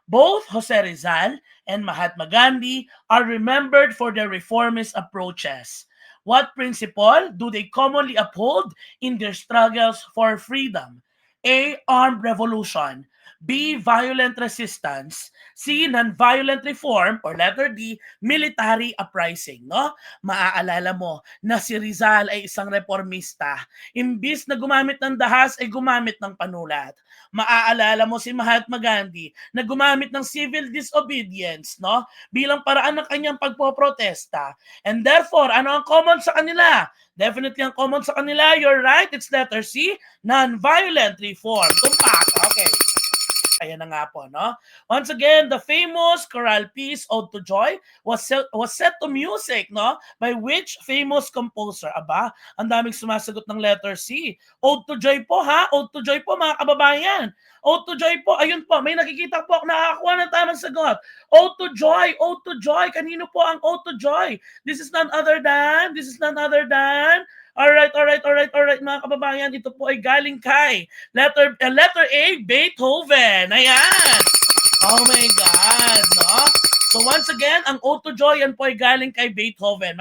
Both Jose Rizal and Mahatma Gandhi are remembered for their reformist approaches. What principle do they commonly uphold in their struggles for freedom? A. Armed revolution. B. Violent resistance. C. Nonviolent reform. Or letter D. Military uprising. No? Maaalala mo na si Rizal ay isang reformista. Imbis na gumamit ng dahas ay gumamit ng panulat. Maaalala mo si Mahatma Gandhi na gumamit ng civil disobedience, no? Bilang paraan ng kanyang pagpoprotesta. And therefore, ano ang common sa kanila? Definitely ang common sa kanila, you're right, it's letter C, non-violent reform. Tumpak, okay. Ayan na nga po, no? Once again, the famous chorale piece, Ode to Joy, was set to music, no? By which famous composer? Aba, ang daming sumasagot ng letter C. Ode to Joy po, ha? Ode to Joy po, mga kababayan. Ode to Joy po, ayun po, may nakikita po, nakakakuha ng tamang sagot. Ode to Joy, Ode to Joy. Kanino po ang Ode to Joy? This is none other than, Alright, mga kababayan, ito po ay galing kay letter A, Beethoven. Ayan. Oh my God, no? So once again, ang Ode to Joy yan po ay galing kay Beethoven.